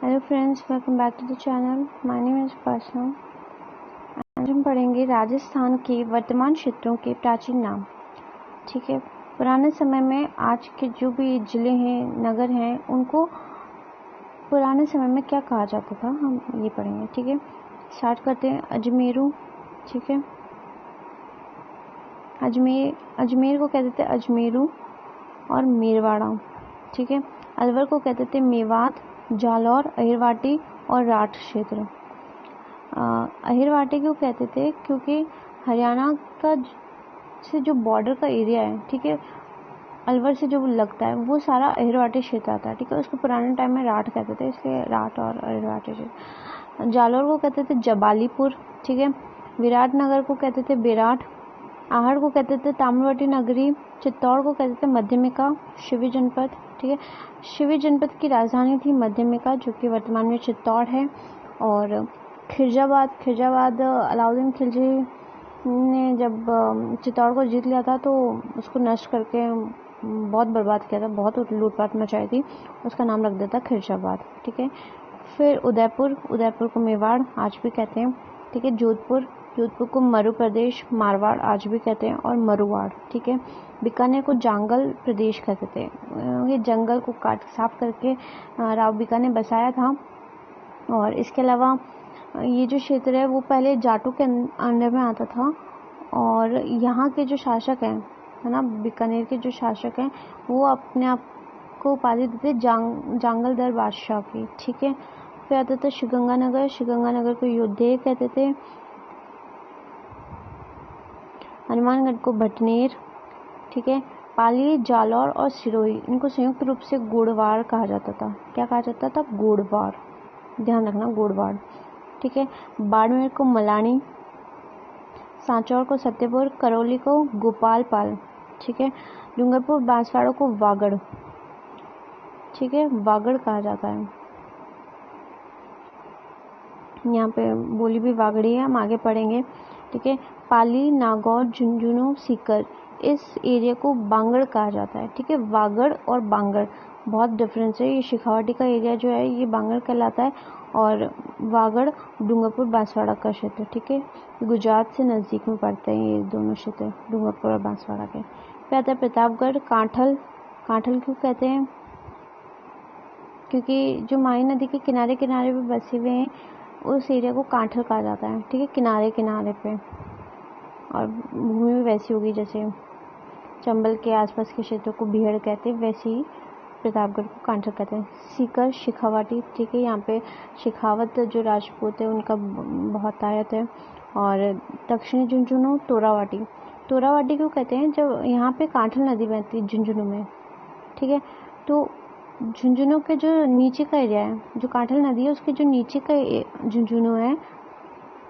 Hello friends, welcome back to the channel. My name is Pasna. आज हम पढ़ेंगे राजस्थान के वर्तमान क्षेत्रों के प्राचीन नाम। ठीक है, पुराने समय में आज के जो भी ज़िले हैं, नगर हैं, उनको पुराने समय में क्या कहा जाता था, हम ये पढ़ेंगे। ठीक है, स्टार्ट करते हैं। अजमेरू। ठीक है, अजमेर को कहते थे अजमेरू और मेरवाड़ा। ठीक है, अलवर को कहते थे मेवात, जालौर, अहिरवाटी और राठ क्षेत्र। अहिरवाटी क्यों कहते थे? क्योंकि हरियाणा का से जो बॉर्डर का एरिया है, ठीक है, अलवर से जो लगता है, वो सारा अहिरवाटी क्षेत्र आता है। ठीक है, उसको पुराने टाइम में राठ कहते थे, इसलिए राठ और अहिरवाटी क्षेत्र। जालौर को कहते थे जबालीपुर। ठीक है, विराटनगर को कहते थे बेराट, आहड़ को कहते थे ताम्रवटी नगरी, चित्तौड़ को कहते थे मध्यमिका, शिवी जनपद। ठीक है, शिवी जनपद की राजधानी थी मध्यमिका, जो कि वर्तमान में चित्तौड़ है। और खिरजाबाद अलाउद्दीन खिलजी ने जब चित्तौड़ को जीत लिया था, तो उसको नष्ट करके बहुत बर्बाद किया था, बहुत लूटपाट मचाई थी, उसका नाम रख दिया था खिरजाबाद। ठीक है, फिर उदयपुर को मेवाड़ आज भी कहते हैं। ठीक है, जोधपुर को मरु प्रदेश, मारवाड़ आज भी कहते हैं, और मरुवाड़। ठीक है, बीकानेर को जांगल प्रदेश कहते थे। ये जंगल को काट साफ करके राव बीका ने बसाया था। और इसके अलावा ये जो क्षेत्र है वो पहले जाटों के अंडर में आता था। और यहाँ के जो शासक हैं, है ना, बीकानेर के जो शासक हैं, वो अपने आप को उपाधि देते जांगलदर बादशाह की। ठीक है, फिर आता था श्रीगंगानगर को योद्धे कहते थे। हनुमानगढ़ को भटनेर। ठीक है, पाली, जालौर और सिरोही, इनको संयुक्त रूप से गोड़वाड़ कहा जाता था। क्या कहा जाता था? गोड़वाड़, ध्यान रखना, गोड़वाड़। ठीक है, बाड़मेर को मलानी, सांचौर को सत्यपुर, करौली को गोपालपाल। ठीक है, डूंगरपुर बांसवाड़ा को वागड़। ठीक है, वागड़ कहा जाता है। यहाँ पे बोली भी वागड़ी है, हम आगे पढ़ेंगे। ठीक है, पाली, नागौर, झुंझुनू, सीकर, इस एरिया को बांगड़ कहा जाता है। ठीक है, वागड़ और बांगड़ बहुत डिफरेंस है। ये शेखावाटी का एरिया जो है ये बांगड़ कहलाता है, और वागड़ डूंगरपुर बांसवाड़ा का क्षेत्र। ठीक है, गुजरात से नज़दीक में पड़ते हैं ये दोनों क्षेत्र, डूंगरपुर और बांसवाड़ा के। फिर आता है प्रतापगढ़। कांठल क्यों कहते हैं? क्योंकि जो माही नदी के किनारे किनारे पे बसे हुए हैं, उस एरिया को कांठल कहा जाता है। ठीक है, किनारे पे, और भूमि भी वैसी होगी जैसे चंबल के आसपास के क्षेत्रों को भीड़ कहते हैं, वैसे ही प्रतापगढ़ को कांठल कहते हैं। सीकर, शेखावाटी। ठीक है, यहाँ पे शेखावत जो राजपूत है उनका बहुत आयत है। और दक्षिणी झुंझुनू, तोरावाटी क्यों कहते हैं? जब यहाँ पे कांठल नदी बहती है झुंझुनू में। ठीक है, तो झुंझुनू के जो नीचे का एरिया है, जो कांठल नदी है उसके जो नीचे का झुंझुनू है,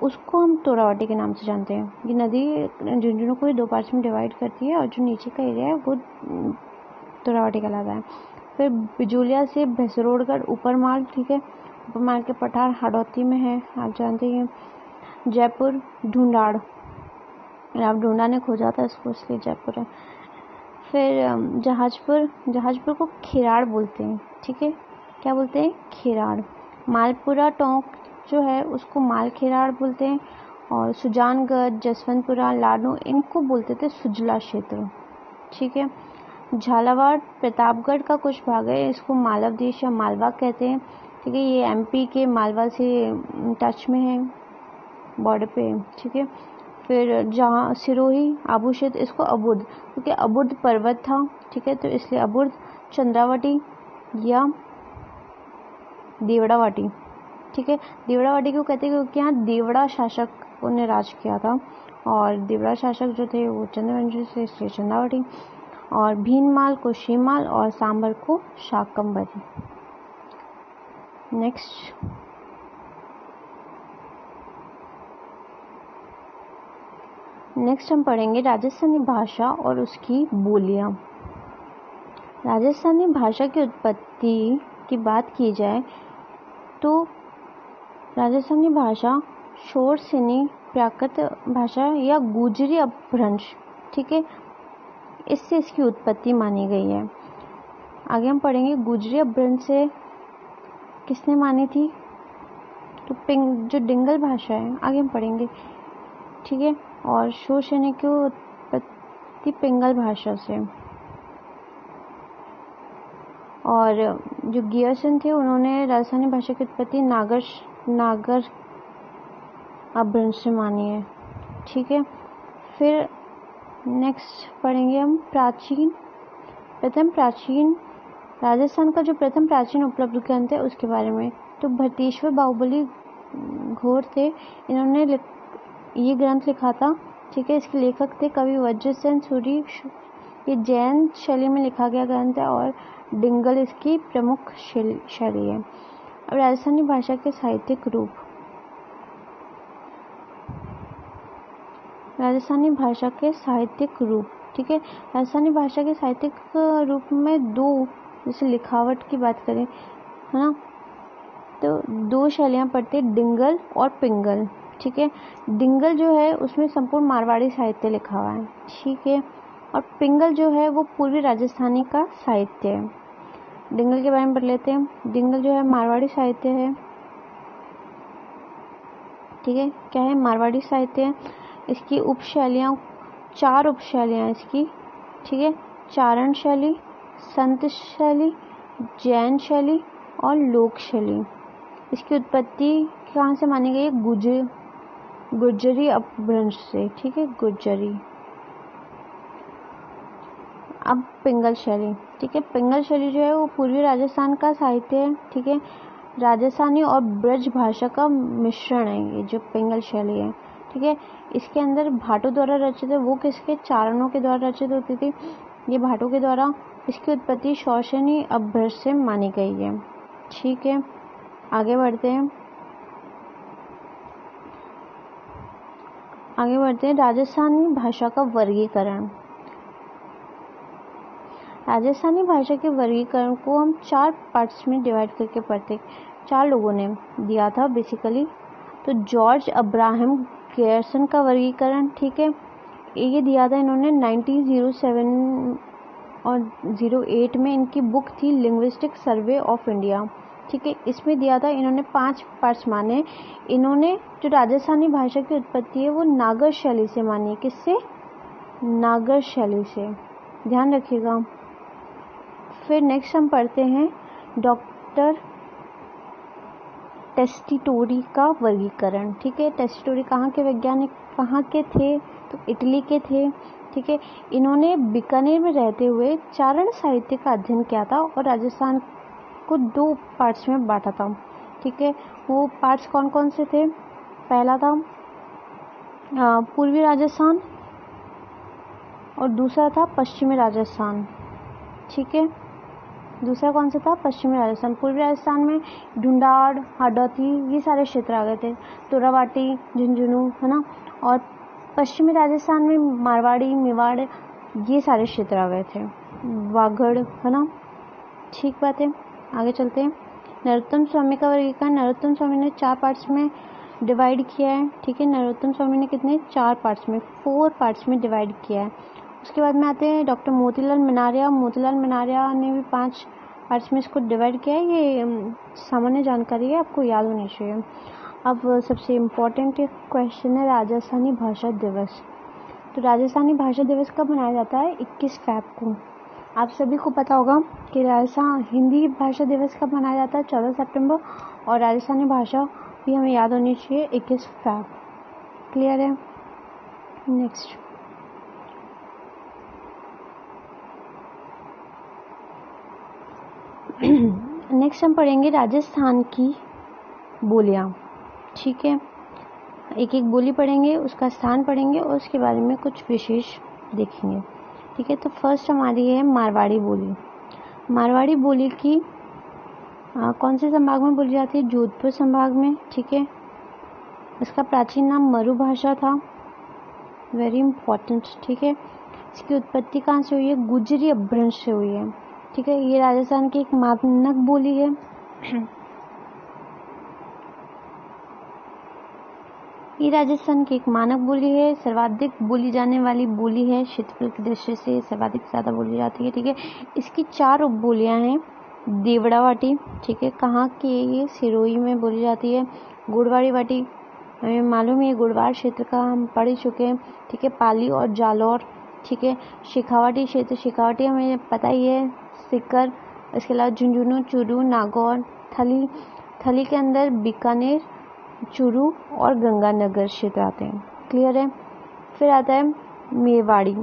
उसको हम तोरावाटी के नाम से जानते हैं। ये नदी झुंझुनू को ही दो पार्ट्स में डिवाइड करती है, और जो नीचे का एरिया है वो तोरावाटी कहलाता है। फिर बिजोलिया से भैसरोड़गढ़, ऊपरमाल। ठीक है, ऊपरमाल के पठार हाड़ौती में है, आप जानते हैं। जयपुर, ढूंढाड़, राव ढूंढा ने खोजा था इसको, इसलिए जयपुर है। फिर जहाजपुर को खिराड़ बोलते हैं। ठीक है, क्या बोलते हैं? खिराड़। मालपुरा टोंक जो है उसको माल खिराड़ बोलते हैं। और सुजानगढ़, जसवंतपुरा, लाडू, इनको बोलते थे सुजला क्षेत्र। ठीक है, झालावाड़ प्रतापगढ़ का कुछ भाग है, इसको मालव देश या मालवा कहते हैं। ठीक है, ये एमपी के मालवा से टच में है, बॉर्डर पे। ठीक है, फिर जहाँ सिरोही, आबू क्षेत्र, इसको अबुर्द, क्योंकि अबुर्द पर्वत था। ठीक है, तो इसलिए अबुर्द। चंद्रावटी या देवड़ावाटी। ठीक है, देवड़ावाटी क्यों कहते हैं? क्योंकि यहाँ देवड़ा शासकों ने राज किया था, और देवड़ा शासक जो थे वो चंद्रवंशी से, इसलिए चंद्रावटी। और भीनमाल को शेमाल, और सांबर को शाकंभरी। नेक्स्ट हम पढ़ेंगे राजस्थानी भाषा और उसकी बोलियां। राजस्थानी भाषा की उत्पत्ति की बात की जाए तो राजस्थानी भाषा शोरसेनी प्राकृत भाषा या गुजरी अपभ्रंश, ठीक है, इससे इसकी उत्पत्ति मानी गई है। आगे हम पढ़ेंगे गुजरी अपभ्रंश से किसने मानी थी? तो जो डिंगल भाषा है, आगे हम पढ़ेंगे, ठीक है। और शोषण की उत्पत्ति पिंगल भाषा से। और जो गियर्सन थे उन्होंने राजस्थानी भाषा की उत्पत्ति नागर अपभ्रंश से मानी है, ठीक है। फिर नेक्स्ट पढ़ेंगे हम राजस्थान का जो प्रथम प्राचीन उपलब्ध ग्रंथ है उसके बारे में। तो भट्टेश्वर बाहुबली घोर थे, इन्होंने ये ग्रंथ लिखा था, ठीक है। इसके लेखक थे कवि वज्रसेन सूरि। ये जैन शैली में लिखा गया ग्रंथ है और डिंगल इसकी प्रमुख शैली है। अब राजस्थानी भाषा के साहित्यिक रूप। राजस्थानी भाषा के साहित्यिक रूप, ठीक है। राजस्थानी भाषा के साहित्यिक रूप में दो, जैसे लिखावट की बात करें, है ना, तो दो शैलियाँ पढ़ते, डिंगल और पिंगल, ठीक है। डिंगल जो है उसमें संपूर्ण मारवाड़ी साहित्य लिखा हुआ है, ठीक है। और पिंगल जो है वो पूर्वी राजस्थानी का साहित्य है। डिंगल के बारे में पढ़ लेते हैं। डिंगल जो है मारवाड़ी साहित्य है, ठीक है। क्या है? मारवाड़ी साहित्य है। इसकी उपशैलियाँ, 4 उपशैलियाँ इसकी, ठीक है। चारण शैली, संत शैली, जैन शैली और लोक शैली। इसकी उत्पत्ति कहाँ से मानी गई है? गुर्जरी अपभ्रंश से, ठीक है, गुर्जरी। अब पिंगल शैली, ठीक है। पिंगल शैली जो है वो पूर्वी राजस्थान का साहित्य है, ठीक है। राजस्थानी और ब्रज भाषा का मिश्रण है ये जो पिंगल शैली है, ठीक है। इसके अंदर भाटों द्वारा रचित है। वो किसके? चारणों के द्वारा रचित होती थी, ये भाटों के द्वारा। इसकी उत्पत्ति शौशनी अपभ्रंश से मानी गई है, ठीक है। आगे बढ़ते हैं। राजस्थानी भाषा का वर्गीकरण। राजस्थानी भाषा के वर्गीकरण को हम 4 पार्ट्स में डिवाइड करके पढ़ते। 4 लोगों ने दिया था बेसिकली। तो जॉर्ज अब्राहम गियर्सन का वर्गीकरण, ठीक है, ये दिया था इन्होंने 1907 और 08 में। इनकी बुक थी लिंग्विस्टिक सर्वे ऑफ इंडिया, ठीक है। इसमें दिया था इन्होंने 5 पार्ट्स माने। इन्होंने जो राजस्थानी भाषा की उत्पत्ति है वो नागर शैली से मानी है। किससे? नागर शैली से, ध्यान रखिएगा। फिर नेक्स्ट हम पढ़ते हैं डॉक्टर टेस्टिटोरी का वर्गीकरण, ठीक है। टेस्टिटोरी कहाँ के वैज्ञानिक, कहाँ के थे? तो इटली के थे, ठीक है। इन्होंने बीकानेर में रहते हुए चारण साहित्य का अध्ययन किया था और राजस्थान को 2 पार्ट्स में बांटा था, ठीक है। वो पार्ट्स कौन कौन से थे? पहला था पूर्वी राजस्थान और दूसरा था पश्चिमी राजस्थान, ठीक है। दूसरा कौन सा था? पश्चिमी राजस्थान। पूर्वी राजस्थान में ढूंढाड़, हाडौती, ये सारे क्षेत्र आ गए थे, तोरावाटी, झुंझुनू, है ना। और पश्चिमी राजस्थान में मारवाड़ी, मेवाड़, ये सारे क्षेत्र आ गए थे, वागड़, है ना। ठीक बात है, आगे चलते हैं। नरोत्तम स्वामी का वर्गीकरण। नरोत्तम स्वामी ने 4 पार्ट्स में डिवाइड किया है, ठीक है। नरोत्तम स्वामी ने कितने? 4 पार्ट्स में, 4 पार्ट्स में डिवाइड किया है। उसके बाद में आते हैं doctor Motilal L. Motilal L ने भी 5 पार्ट्स में इसको डिवाइड किया है। ये सामान्य जानकारी है, आपको याद होनी चाहिए। अब सबसे इम्पोर्टेंट क्वेश्चन है राजस्थानी भाषा दिवस। तो राजस्थानी भाषा दिवस कब मनाया जाता है? 21 फ़रवरी को। आप सभी को पता होगा कि राजस्थान हिंदी भाषा दिवस कब मनाया जाता है? 14 सितंबर। और राजस्थानी भाषा भी हमें याद होनी चाहिए, 21 फ़रवरी। क्लियर है? नेक्स्ट नेक्स्ट हम पढ़ेंगे राजस्थान की बोलियाँ, ठीक है। एक एक बोली पढ़ेंगे, उसका स्थान पढ़ेंगे और उसके बारे में कुछ विशेष देखेंगे, ठीक है। तो फर्स्ट हमारी है मारवाड़ी बोली। मारवाड़ी बोली की कौन से संभाग में बोली जाती है? जोधपुर संभाग में, ठीक है। इसका प्राचीन नाम मरु भाषा था, वेरी इंपॉर्टेंट, ठीक है। इसकी उत्पत्ति कहाँ से हुई है? गुजरी अपभ्रंश से हुई है, ठीक है। ये राजस्थान की एक मानक बोली है। ये राजस्थान की एक मानक बोली है, सर्वाधिक बोली जाने वाली बोली है, क्षेत्रफल की दृष्टि से सर्वाधिक ज़्यादा बोली जाती है, ठीक है। इसकी 4 उपबोलियाँ हैं, देवड़ा वाटी, ठीक है, कहाँ की है ये? सिरोही में बोली जाती है। गुड़वाड़ी वाटी, हमें मालूम है गुड़वाड़ क्षेत्र का, हम पढ़ ही चुके हैं, ठीक है। पाली और जालौर, ठीक है। शेखावाटी क्षेत्र, शेखावाटी हमें पता ही है, सीकर। इसके अलावा झुंझुनू, चूरू, नागौर, थली, थली के अंदर बीकानेर, चूरू और गंगानगर क्षेत्र आते हैं। क्लियर है। फिर आता है मेवाड़ी।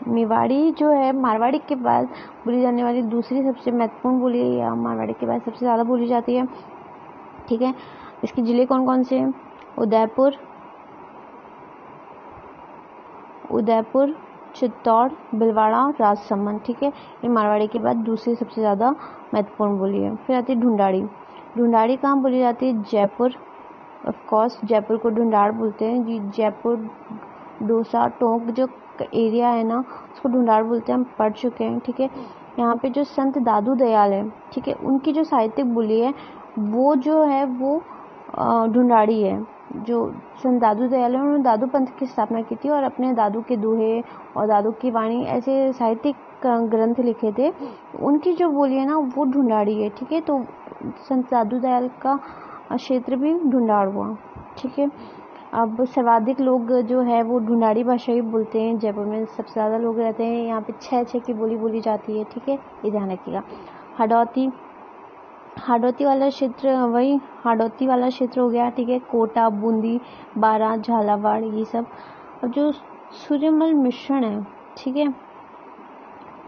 मेवाड़ी जो है मारवाड़ी के बाद बोली जाने वाली दूसरी सबसे महत्वपूर्ण बोली है, या मारवाड़ी के बाद सबसे ज़्यादा बोली जाती है, ठीक है। इसके ज़िले कौन कौन से हैं? उदयपुर, उदयपुर, चित्तौड़, भीलवाड़ा, राजसमंद, ठीक है। ये मारवाड़ी के बाद दूसरी सबसे ज़्यादा महत्वपूर्ण बोली है। फिर आती है ढूंढाड़ी। ढूंढाड़ी कहाँ बोली जाती है? जयपुर। ऑफ कोर्स जयपुर को ढूंढाड़ बोलते हैं जी। जयपुर, डोसा, टोंक जो एरिया है ना, उसको ढूंढाड़ बोलते हैं, हम पढ़ चुके हैं, ठीक है। यहाँ पे जो संत दादू दयाल है, ठीक है, उनकी जो साहित्यिक बोली है वो जो है वो ढूंढाड़ी है। जो संत दादू दयाल है उन्होंने दादू पंथ की स्थापना की थी और अपने दादू के दोहे और दादू की वाणी ऐसे साहित्यिक ग्रंथ लिखे थे। उनकी जो बोली है ना वो ढूंढाड़ी है, ठीक है। तो संत दादू दयाल का क्षेत्र भी ढूंढाड़ हुआ, ठीक है। अब सर्वाधिक लोग जो है वो ढूंढाड़ी भाषा ही बोलते हैं। जयपुर में सबसे ज़्यादा लोग रहते हैं। यहाँ पे 6 की बोली बोली जाती है, ठीक है, ये ध्यान रखिएगा। हाड़ौती, हाड़ौती वाला क्षेत्र, वही हाड़ौती वाला क्षेत्र हो गया, ठीक है। कोटा, बूंदी, बारां, झालावाड़, ये सब। और जो सूर्यमल मिश्रण है, ठीक है,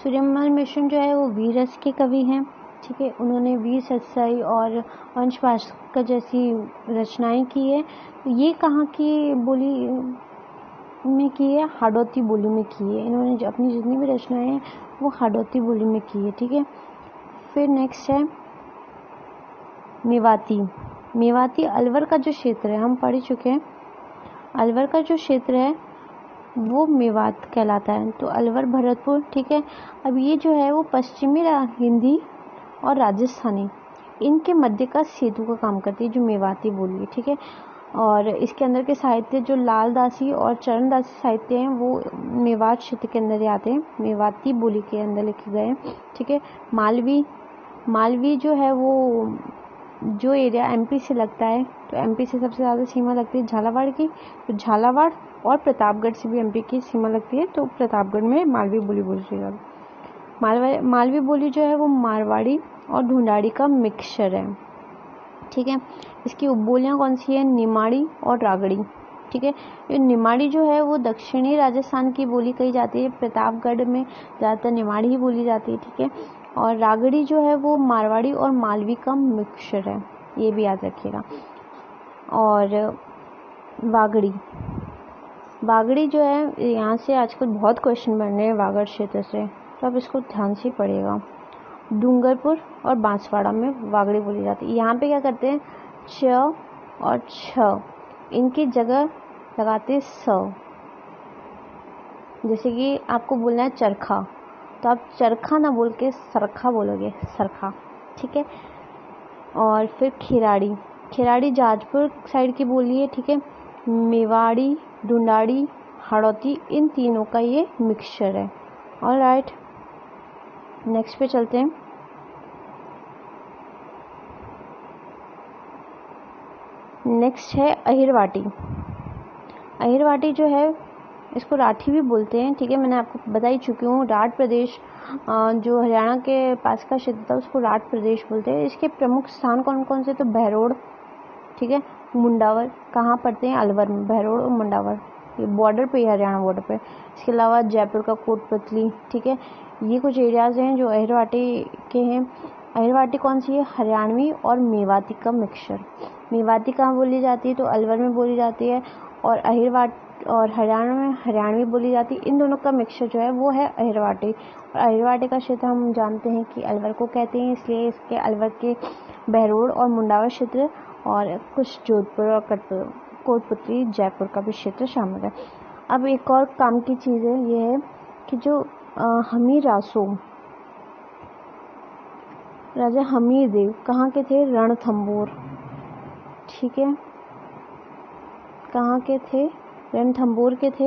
सूर्यमल मिश्रण जो है वो वीर रस के कवि हैं, ठीक है। उन्होंने वीर सत्साई और वंश भास्कर जैसी रचनाएं की है। तो ये कहाँ की बोली में की है? हाड़ौती बोली में की है। इन्होंने जो अपनी जितनी भी रचनाएं हैं वो हाड़ौती बोली में की है, ठीक है। फिर नेक्स्ट है मेवाती। मेवाती अलवर का जो क्षेत्र है, हम पढ़ ही चुके हैं, अलवर का जो क्षेत्र है वो मेवात कहलाता है। तो अलवर, भरतपुर, ठीक है। अब ये जो है वो पश्चिमी हिंदी और राजस्थानी इनके मध्य का सेतु का काम करती है, जो मेवाती बोली है, ठीक है। और इसके अंदर के साहित्य जो लालदासी और चरणदासी साहित्य हैं वो मेवात क्षेत्र के अंदर ही आते हैं, मेवाती बोली के अंदर लिखे गए हैं, ठीक है। मालवी, मालवी जो है वो जो एरिया एमपी से लगता है, तो एमपी से सबसे ज़्यादा सीमा लगती है झालावाड़ की। तो झालावाड़ और प्रतापगढ़ से भी एमपी की सीमा लगती है, तो प्रतापगढ़ में मालवी बोली बोली जाती है। मालवी बोली जो है वो मारवाड़ी और ढूंढाड़ी का मिक्सचर है, ठीक है। इसकी उपबोलियाँ कौन सी है? निमाड़ी और रागड़ी, ठीक है। ये निमाड़ी जो है वो दक्षिणी राजस्थान की बोली कही जाती है। प्रतापगढ़ में ज़्यादातर निमाड़ी ही बोली जाती है, ठीक है। और रागड़ी जो है वो मारवाड़ी और मालवी का मिक्सचर है, ये भी याद रखिएगा। और वागड़ी, वागड़ी जो है यहाँ से आजकल बहुत क्वेश्चन बन रहे हैं वागड़ क्षेत्र से, तो आप इसको ध्यान से पढ़िएगा। डूंगरपुर और बांसवाड़ा में वागड़ी बोली जाती है। यहाँ पे क्या करते हैं? च और छ इनकी जगह लगाते स। जैसे कि आपको बोलना है चरखा, तो आप चरखा ना बोल के सरखा बोलोगे, सरखा, ठीक है। और फिर खिराड़ी, खिराड़ी जाजपुर साइड की बोली है, ठीक है। मेवाड़ी, ढूंढाड़ी, हाड़ौती, इन तीनों का ये मिक्सचर है। ऑलराइट, नेक्स्ट पे चलते हैं। नेक्स्ट है अहिरवाटी। अहिरवाटी जो है इसको राठी भी बोलते हैं, ठीक है। मैंने आपको बता ही चुकी हूँ, राठ प्रदेश जो हरियाणा के पास का क्षेत्र था उसको राठ प्रदेश बोलते हैं। इसके प्रमुख स्थान कौन कौन से? तो बहरोड़, ठीक है, मुंडावर, कहाँ पड़ते हैं? अलवर में, बहरोड़ और मुंडावर, ये बॉर्डर पे, हरियाणा बॉर्डर पे। इसके अलावा जयपुर का कोटपुतली, ठीक है। ये कुछ एरियाज़ हैं जो अहिरवाटी के हैं। अहिरवाटी कौन सी है? हरियाणवी और मेवाती का मिक्सचर। मेवाती कहाँ बोली जाती है? तो अलवर में बोली जाती है। और और हरियाणा में हरियाणवी बोली जाती है। इन दोनों का मिक्सचर जो है वो है अहिरवाटी। और अहिरवाटी का क्षेत्र हम जानते हैं कि अलवर को कहते हैं, इसलिए इसके अलवर के बहरोड़ और मुंडावर क्षेत्र और कुछ जोधपुर और कोटपुतली, जयपुर का भी क्षेत्र शामिल है। अब एक और काम की चीज़ है, ये है कि जो हमीर रासो, राजा हमीर देव कहाँ के थे? रणथंभौर, ठीक है। कहाँ के थे? रणथंभौर के थे।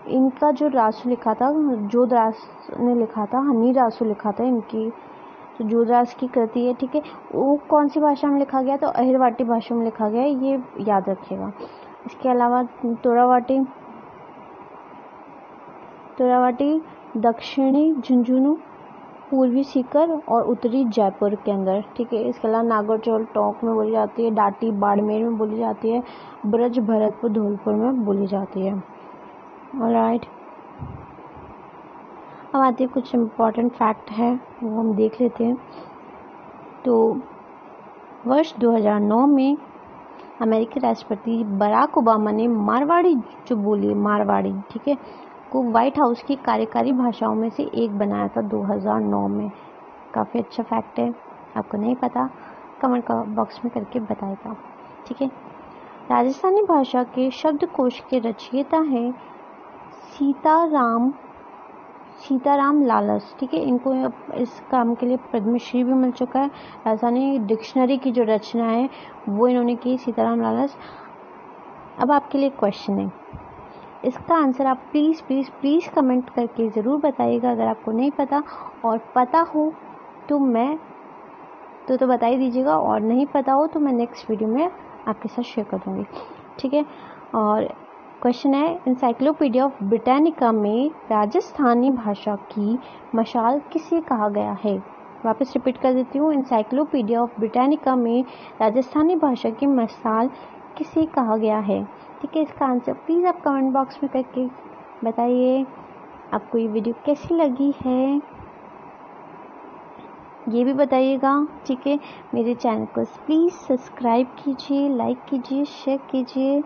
इनका जो रासो लिखा था, जोध रास ने लिखा था, हमीर रासो लिखा था इनकी तो जोरदास की कृति है, ठीक है। वो कौन सी भाषा में लिखा गया? तो अहिरवाटी भाषा में लिखा गया है, ये याद रखिएगा। इसके अलावा तोरावाटी दक्षिणी झुंझुनू, पूर्वी सीकर और उत्तरी जयपुर के अंदर, ठीक है। इसके अलावा नागरचौल टोंक में बोली जाती है, डाटी बाड़मेर में बोली जाती है, ब्रज भरतपुर धौलपुर में बोली जाती है। ऑलराइट, अब आते हैं कुछ इम्पोर्टेंट फैक्ट है वो हम देख लेते हैं। तो वर्ष 2009 में अमेरिकी राष्ट्रपति बराक ओबामा ने मारवाड़ी जो बोली मारवाड़ी, ठीक है, को व्हाइट हाउस की कार्यकारी भाषाओं में से एक बनाया था 2009 में। काफ़ी अच्छा फैक्ट है, आपको नहीं पता कमेंट बॉक्स में करके बताएगा, ठीक है। राजस्थानी भाषा के शब्दकोश के रचयिता हैं सीताराम लालस, ठीक है। इनको इस काम के लिए पद्मश्री भी मिल चुका है। राजस्थानी डिक्शनरी की जो रचना है वो इन्होंने की, सीताराम लालस। अब आपके लिए क्वेश्चन है, इसका आंसर आप प्लीज़ कमेंट करके ज़रूर बताइएगा अगर आपको नहीं पता, और पता हो तो बता ही दीजिएगा, और नहीं पता हो तो मैं नेक्स्ट वीडियो में आपके साथ शेयर कर दूँगी, ठीक है। और क्वेश्चन है, इंसाइक्लोपीडिया ऑफ ब्रिटानिका में राजस्थानी भाषा की मशाल किसे कहा गया है? वापस रिपीट कर देती हूँ, इंसाइक्लोपीडिया ऑफ ब्रिटानिका में राजस्थानी भाषा की मशाल किसे कहा गया है, ठीक है। इसका आंसर प्लीज़ आप कमेंट बॉक्स में करके बताइए। आपको ये वीडियो कैसी लगी है ये भी बताइएगा, ठीक है। मेरे चैनल को प्लीज़ सब्सक्राइब कीजिए, लाइक कीजिए, शेयर कीजिए।